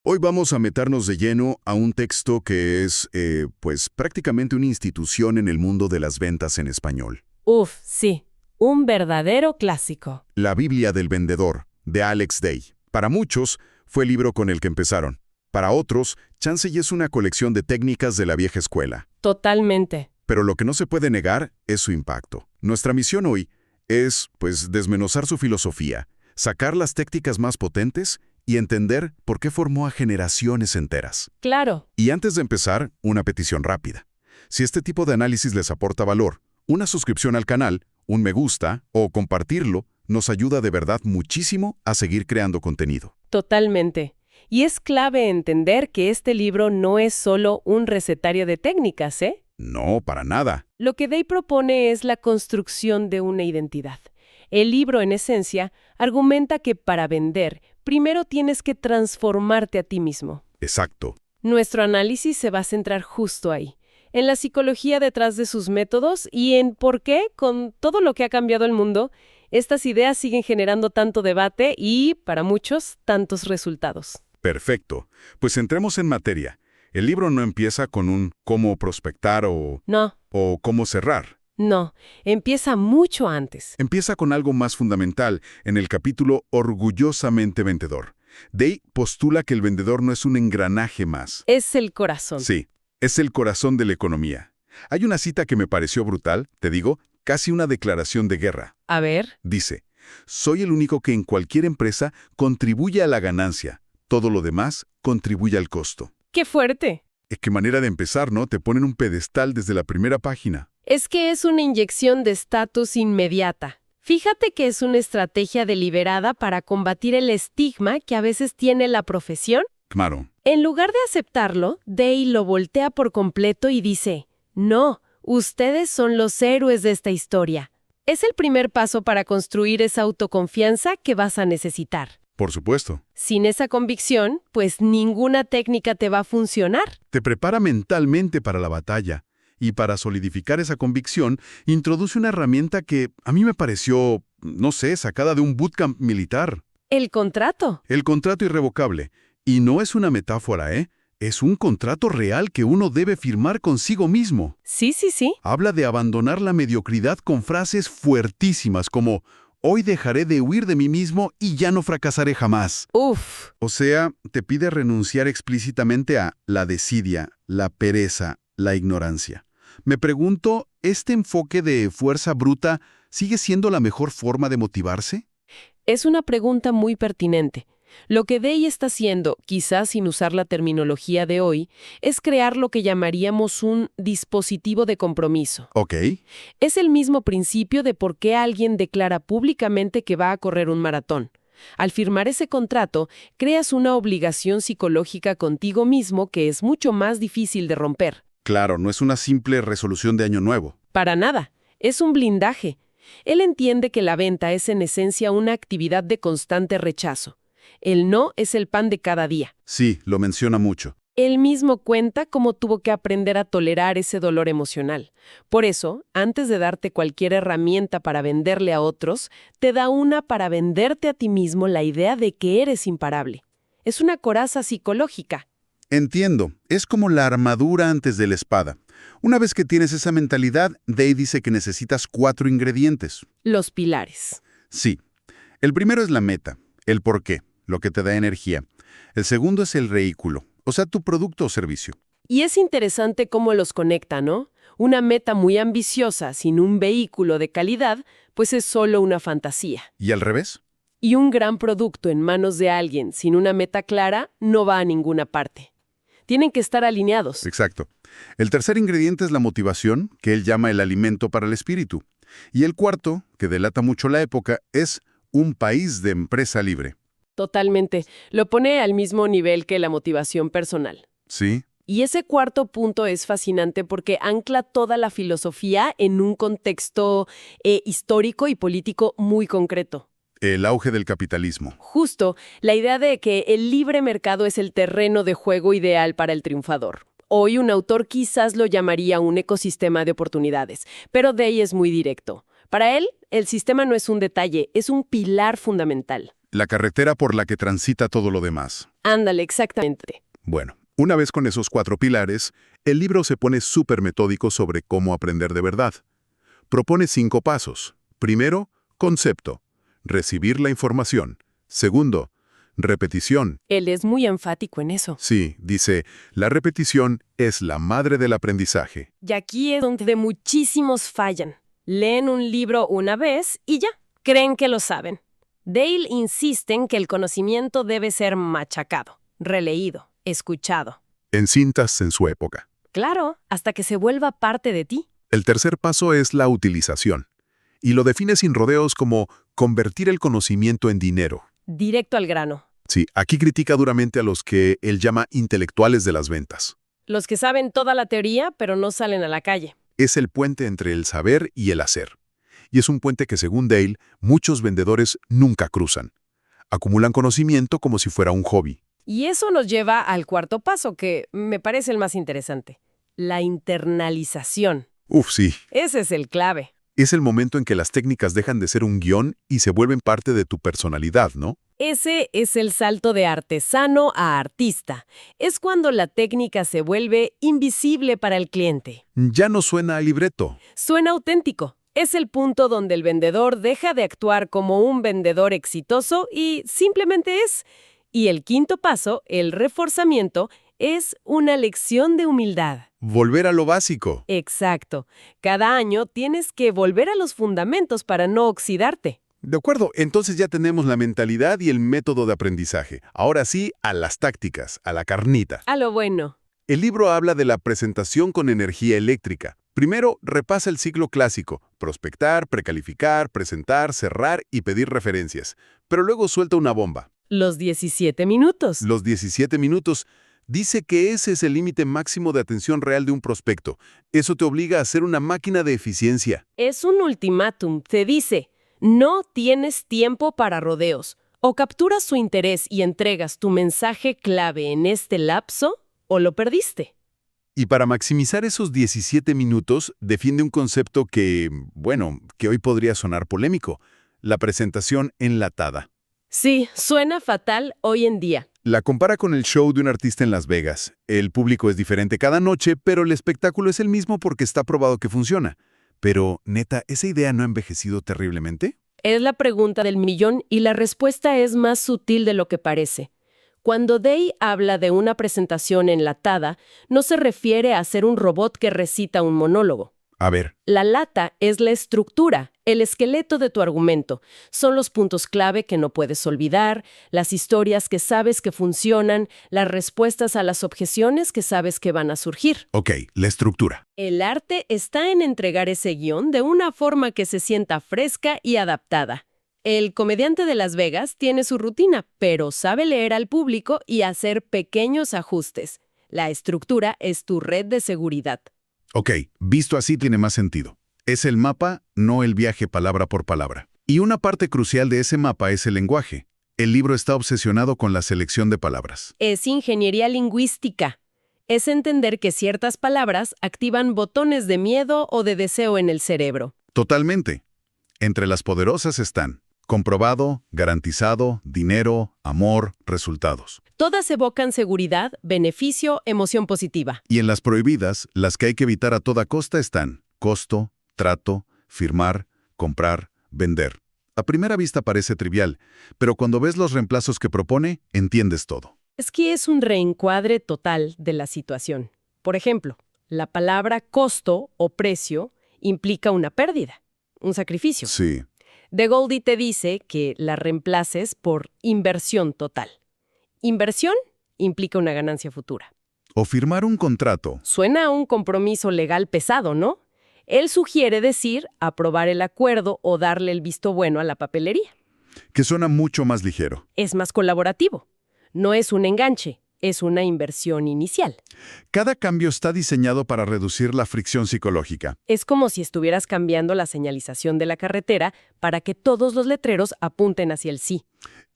Hoy vamos a meternos de lleno a un texto que es, pues, prácticamente una institución en el mundo de las ventas en español. Uf, sí, un verdadero clásico. La Biblia del Vendedor, de Alex Day. Para muchos, fue el libro con el que empezaron. Para otros, chance y es una colección de técnicas de la vieja escuela. Totalmente. Pero lo que no se puede negar es su impacto. Nuestra misión hoy es, pues, desmenuzar su filosofía, sacar las técnicas más potentes y entender por qué formó a generaciones enteras. Claro. Y antes de empezar, una petición rápida. Si este tipo de análisis les aporta valor, una suscripción al canal, un me gusta o compartirlo nos ayuda de verdad muchísimo a seguir creando contenido. Totalmente. Y es clave entender que este libro no es solo un recetario de técnicas, ¿eh? No, para nada. Lo que Day propone es la construcción de una identidad. El libro, en esencia, argumenta que para vender, primero tienes que transformarte a ti mismo. Exacto. Nuestro análisis se va a centrar justo ahí, en la psicología detrás de sus métodos y en por qué, con todo lo que ha cambiado el mundo, estas ideas siguen generando tanto debate y, para muchos, tantos resultados. Perfecto. Pues entremos en materia. El libro no empieza con un cómo prospectar o cómo cerrar. No, empieza mucho antes. Empieza con algo más fundamental, en el capítulo Orgullosamente Vendedor. Day postula que el vendedor no es un engranaje más. Es el corazón. Sí, es el corazón de la economía. Hay una cita que me pareció brutal, te digo, casi una declaración de guerra. A ver. Dice, soy el único que en cualquier empresa contribuye a la ganancia. Todo lo demás contribuye al costo. ¡Qué fuerte! Qué manera de empezar, ¿no? Te ponen un pedestal desde la primera página. Es que es una inyección de estatus inmediata. Fíjate que es una estrategia deliberada para combatir el estigma que a veces tiene la profesión. Claro. En lugar de aceptarlo, Day lo voltea por completo y dice, no, ustedes son los héroes de esta historia. Es el primer paso para construir esa autoconfianza que vas a necesitar. Por supuesto. Sin esa convicción, pues ninguna técnica te va a funcionar. Te prepara mentalmente para la batalla. Y para solidificar esa convicción, introduce una herramienta que a mí me pareció, no sé, sacada de un bootcamp militar. El contrato. El contrato irrevocable. Y no es una metáfora, ¿eh? Es un contrato real que uno debe firmar consigo mismo. Sí. Habla de abandonar la mediocridad con frases fuertísimas como «Hoy dejaré de huir de mí mismo y ya no fracasaré jamás». Uf. O sea, te pide renunciar explícitamente a la desidia, la pereza, la ignorancia. Me pregunto, ¿este enfoque de fuerza bruta sigue siendo la mejor forma de motivarse? Es una pregunta muy pertinente. Lo que Day está haciendo, quizás sin usar la terminología de hoy, es crear lo que llamaríamos un dispositivo de compromiso. Ok. Es el mismo principio de por qué alguien declara públicamente que va a correr un maratón. Al firmar ese contrato, creas una obligación psicológica contigo mismo que es mucho más difícil de romper. Claro, no es una simple resolución de año nuevo. Para nada. Es un blindaje. Él entiende que la venta es en esencia una actividad de constante rechazo. El no es el pan de cada día. Sí, lo menciona mucho. Él mismo cuenta cómo tuvo que aprender a tolerar ese dolor emocional. Por eso, antes de darte cualquier herramienta para venderle a otros, te da una para venderte a ti mismo la idea de que eres imparable. Es una coraza psicológica. Entiendo, es como la armadura antes de la espada. Una vez que tienes esa mentalidad, Day dice que necesitas 4 ingredientes. Los pilares. Sí. El primero es la meta, el porqué, lo que te da energía. El segundo es el vehículo, o sea, tu producto o servicio. Y es interesante cómo los conecta, ¿no? Una meta muy ambiciosa sin un vehículo de calidad, pues es solo una fantasía. ¿Y al revés? Y un gran producto en manos de alguien sin una meta clara no va a ninguna parte. Tienen que estar alineados. Exacto. El tercer ingrediente es la motivación, que él llama el alimento para el espíritu. Y el cuarto, que delata mucho la época, es un país de empresa libre. Totalmente. Lo pone al mismo nivel que la motivación personal. Sí. Y ese cuarto punto es fascinante porque ancla toda la filosofía en un contexto histórico y político muy concreto. El auge del capitalismo. Justo, la idea de que el libre mercado es el terreno de juego ideal para el triunfador. Hoy un autor quizás lo llamaría un ecosistema de oportunidades, pero Day es muy directo. Para él, el sistema no es un detalle, es un pilar fundamental. la carretera por la que transita todo lo demás. Ándale, exactamente. Bueno, una vez con esos 4 pilares, el libro se pone súper metódico sobre cómo aprender de verdad. Propone 5 pasos. Primero, concepto. Recibir la información. Segundo, repetición. Él es muy enfático en eso. Sí, dice, la repetición es la madre del aprendizaje. Y aquí es donde muchísimos fallan. Leen un libro una vez y ya, creen que lo saben. Dale insiste en que el conocimiento debe ser machacado, releído, escuchado. En cintas en su época. Claro, hasta que se vuelva parte de ti. El tercer paso es la utilización. Y lo define sin rodeos como convertir el conocimiento en dinero. Directo al grano. Sí, aquí critica duramente a los que él llama intelectuales de las ventas. Los que saben toda la teoría, pero no salen a la calle. Es el puente entre el saber y el hacer. Y es un puente que, según Dale, muchos vendedores nunca cruzan. Acumulan conocimiento como si fuera un hobby. Y eso nos lleva al cuarto paso, que me parece el más interesante. La internalización. Uf, sí. Ese es el clave. Es el momento en que las técnicas dejan de ser un guión y se vuelven parte de tu personalidad, ¿no? Ese es el salto de artesano a artista. Es cuando la técnica se vuelve invisible para el cliente. Ya no suena a libreto. Suena auténtico. Es el punto donde el vendedor deja de actuar como un vendedor exitoso y simplemente es. Y el quinto paso, el reforzamiento, es una lección de humildad. Volver a lo básico. Exacto. Cada año tienes que volver a los fundamentos para no oxidarte. De acuerdo, entonces ya tenemos la mentalidad y el método de aprendizaje. Ahora sí, a las tácticas, a la carnita. A lo bueno. El libro habla de la presentación con energía eléctrica. Primero, repasa el ciclo clásico: prospectar, precalificar, presentar, cerrar y pedir referencias. Pero luego suelta una bomba. Los 17 minutos. Los 17 minutos. Dice que ese es el límite máximo de atención real de un prospecto. Eso te obliga a ser una máquina de eficiencia. Es un ultimátum. Te dice, no tienes tiempo para rodeos. O capturas su interés y entregas tu mensaje clave en este lapso, o lo perdiste. Y para maximizar esos 17 minutos, defiende un concepto que hoy podría sonar polémico: la presentación enlatada. Sí, suena fatal hoy en día. La compara con el show de un artista en Las Vegas. El público es diferente cada noche, pero el espectáculo es el mismo porque está probado que funciona. Pero, neta, ¿esa idea no ha envejecido terriblemente? Es la pregunta del millón y la respuesta es más sutil de lo que parece. Cuando Day habla de una presentación enlatada, no se refiere a ser un robot que recita un monólogo. A ver. La lata es la estructura, el esqueleto de tu argumento. Son los puntos clave que no puedes olvidar, las historias que sabes que funcionan, las respuestas a las objeciones que sabes que van a surgir. Ok, la estructura. El arte está en entregar ese guión de una forma que se sienta fresca y adaptada. El comediante de Las Vegas tiene su rutina, pero sabe leer al público y hacer pequeños ajustes. La estructura es tu red de seguridad. Ok, visto así tiene más sentido. Es el mapa, no el viaje palabra por palabra. Y una parte crucial de ese mapa es el lenguaje. El libro está obsesionado con la selección de palabras. Es ingeniería lingüística. Es entender que ciertas palabras activan botones de miedo o de deseo en el cerebro. Totalmente. Entre las poderosas están comprobado, garantizado, dinero, amor, resultados. Todas evocan seguridad, beneficio, emoción positiva. Y en las prohibidas, las que hay que evitar a toda costa están costo, trato, firmar, comprar, vender. A primera vista parece trivial, pero cuando ves los reemplazos que propone, entiendes todo. Es que es un reencuadre total de la situación. Por ejemplo, la palabra costo o precio implica una pérdida, un sacrificio. Sí. De Goldie te dice que la reemplaces por inversión total. Inversión implica una ganancia futura. O firmar un contrato. Suena a un compromiso legal pesado, ¿no? Él sugiere decir aprobar el acuerdo o darle el visto bueno a la papelería. Que suena mucho más ligero. Es más colaborativo. No es un enganche, es una inversión inicial. Cada cambio está diseñado para reducir la fricción psicológica. Es como si estuvieras cambiando la señalización de la carretera para que todos los letreros apunten hacia el sí.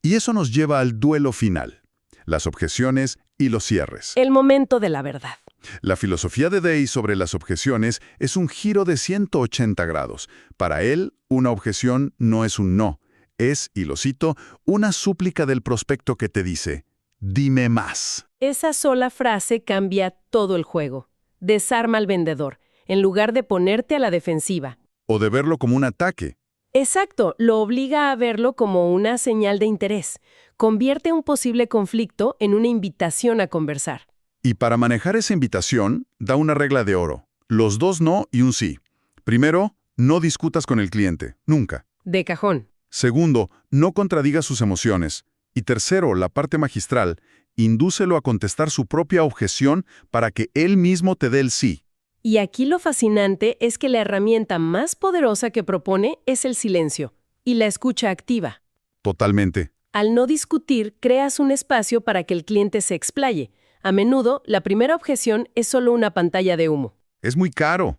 Y eso nos lleva al duelo final: las objeciones y los cierres. El momento de la verdad. La filosofía de Day sobre las objeciones es un giro de 180 grados. Para él, una objeción no es un no, Es, y lo cito, una súplica del prospecto que te dice, dime más. Esa sola frase cambia todo el juego. Desarma al vendedor, en lugar de ponerte a la defensiva. O de verlo como un ataque. Exacto, lo obliga a verlo como una señal de interés. Convierte un posible conflicto en una invitación a conversar. Y para manejar esa invitación, da una regla de oro. Los dos no y un sí. Primero, no discutas con el cliente, nunca. De cajón. Segundo, no contradigas sus emociones. Y tercero, la parte magistral, indúcelo a contestar su propia objeción para que él mismo te dé el sí. Y aquí lo fascinante es que la herramienta más poderosa que propone es el silencio y la escucha activa. Totalmente. Al no discutir, creas un espacio para que el cliente se explaye. A menudo, la primera objeción es solo una pantalla de humo. Es muy caro.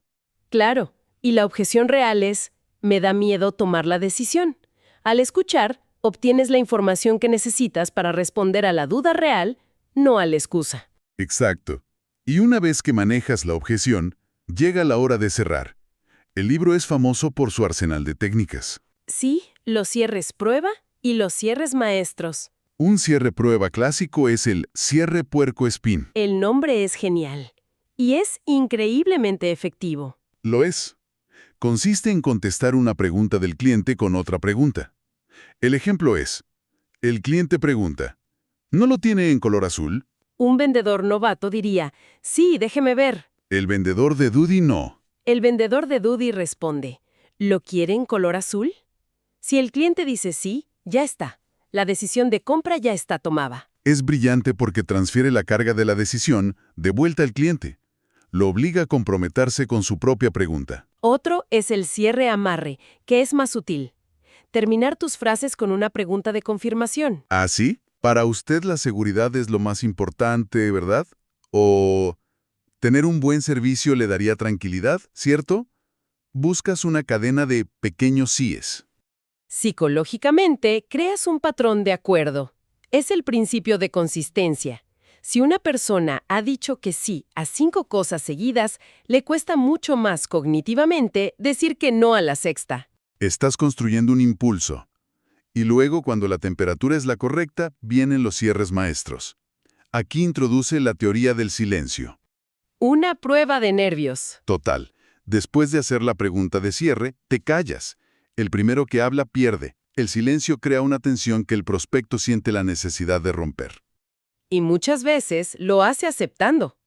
Claro, y la objeción real es, me da miedo tomar la decisión. Al escuchar, obtienes la información que necesitas para responder a la duda real, no a la excusa. Exacto. Y una vez que manejas la objeción, llega la hora de cerrar. El libro es famoso por su arsenal de técnicas. Sí, los cierres prueba y los cierres maestros. Un cierre prueba clásico es el cierre puerco-espín. El nombre es genial y es increíblemente efectivo. Lo es. Consiste en contestar una pregunta del cliente con otra pregunta. El ejemplo es, el cliente pregunta, ¿no lo tiene en color azul? Un vendedor novato diría, sí, déjeme ver. El vendedor de Dudy no. El vendedor de Dudy responde, ¿lo quiere en color azul? Si el cliente dice sí, ya está. La decisión de compra ya está tomada. Es brillante porque transfiere la carga de la decisión de vuelta al cliente. Lo obliga a comprometerse con su propia pregunta. Otro es el cierre amarre, que es más sutil. Terminar tus frases con una pregunta de confirmación. ¿Ah, sí? Para usted la seguridad es lo más importante, ¿verdad? ¿O tener un buen servicio le daría tranquilidad, cierto? Buscas una cadena de pequeños síes. Psicológicamente, creas un patrón de acuerdo. Es el principio de consistencia. Si una persona ha dicho que sí a 5 cosas seguidas, le cuesta mucho más cognitivamente decir que no a la sexta. Estás construyendo un impulso. Y luego, cuando la temperatura es la correcta, vienen los cierres maestros. Aquí introduce la teoría del silencio. Una prueba de nervios. Total. Después de hacer la pregunta de cierre, te callas. El primero que habla pierde. El silencio crea una tensión que el prospecto siente la necesidad de romper. Y muchas veces lo hace aceptando.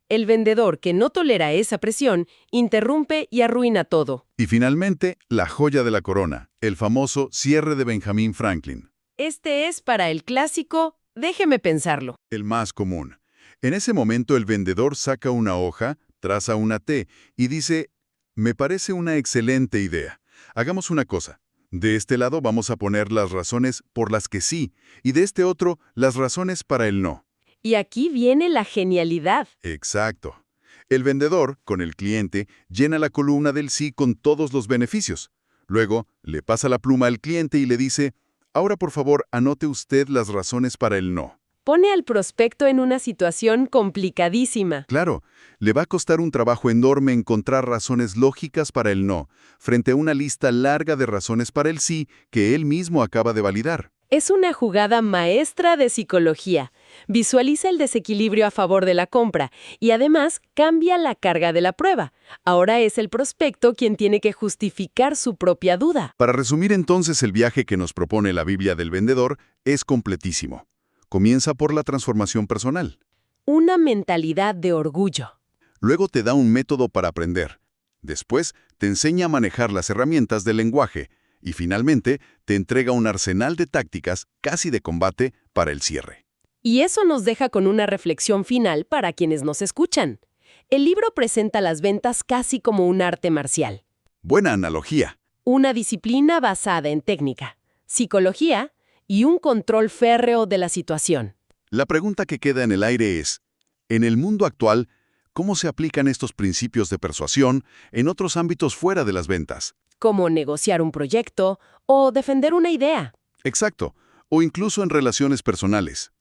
El vendedor que no tolera esa presión interrumpe y arruina todo. Y finalmente, la joya de la corona, el famoso cierre de Benjamin Franklin. Este es para el clásico, déjeme pensarlo. El más común. En ese momento el vendedor saca una hoja, traza una T y dice, me parece una excelente idea. Hagamos una cosa. De este lado vamos a poner las razones por las que sí y de este otro las razones para el no. Y aquí viene la genialidad. Exacto. El vendedor, con el cliente, llena la columna del sí con todos los beneficios. Luego, le pasa la pluma al cliente y le dice, ahora por favor anote usted las razones para el no. Pone al prospecto en una situación complicadísima. Claro, le va a costar un trabajo enorme encontrar razones lógicas para el no, frente a una lista larga de razones para el sí que él mismo acaba de validar. Es una jugada maestra de psicología. Visualiza el desequilibrio a favor de la compra y además cambia la carga de la prueba. Ahora es el prospecto quien tiene que justificar su propia duda. Para resumir entonces, el viaje que nos propone la Biblia del vendedor es completísimo. Comienza por la transformación personal. Una mentalidad de orgullo. Luego te da un método para aprender. Después te enseña a manejar las herramientas del lenguaje. Y finalmente, te entrega un arsenal de tácticas, casi de combate, para el cierre. Y eso nos deja con una reflexión final para quienes nos escuchan. El libro presenta las ventas casi como un arte marcial. Buena analogía. Una disciplina basada en técnica, psicología y un control férreo de la situación. La pregunta que queda en el aire es, en el mundo actual, ¿cómo se aplican estos principios de persuasión en otros ámbitos fuera de las ventas? Como negociar un proyecto o defender una idea. Exacto, o incluso en relaciones personales.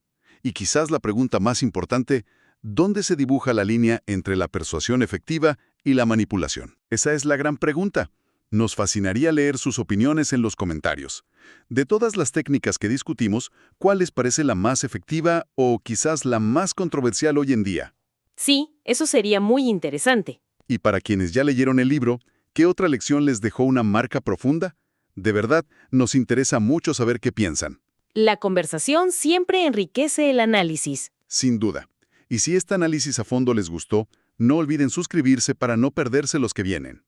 Y quizás la pregunta más importante, ¿dónde se dibuja la línea entre la persuasión efectiva y la manipulación? Esa es la gran pregunta. Nos fascinaría leer sus opiniones en los comentarios. De todas las técnicas que discutimos, ¿cuál les parece la más efectiva o quizás la más controversial hoy en día? Sí, eso sería muy interesante. Y para quienes ya leyeron el libro, ¿qué otra lección les dejó una marca profunda? De verdad, nos interesa mucho saber qué piensan. La conversación siempre enriquece el análisis. Sin duda. Y si este análisis a fondo les gustó, no olviden suscribirse para no perderse los que vienen.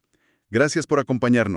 Gracias por acompañarnos.